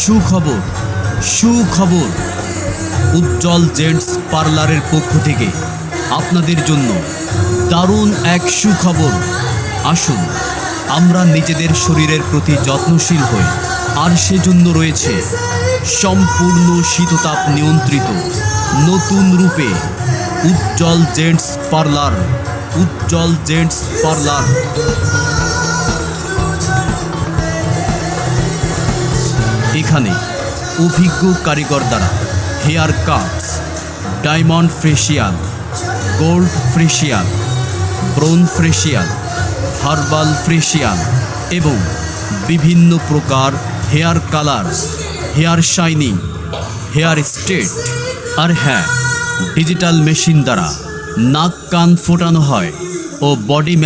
সুখবর সুখবর উজ্জ্বল জেন্টস পার্লারের পক্ষ থেকে আপনাদের জন্য দারুণ এক সুখবর। আসুন আমরা নিজেদের শরীরের প্রতি যত্নশীল হই, আর সেজন্য রয়েছে সম্পূর্ণ শীততাপ নিয়ন্ত্রিত নতুন রূপে Ujjwal gents parlour. Ujjwal gents parlour. এখানে অভিজ্ঞ কারিগর দ্বারা hair cuts, diamond facial, gold facial, ব্রোন ফেসিয়াল, হার্বাল ফেসিয়াল এবং বিভিন্ন প্রকার hair colour, hair shining, hair straight, আর হ্যাঁ, ডিজিটাল মেশিন দ্বারা নাক কান ফোটানো হয় ও বডি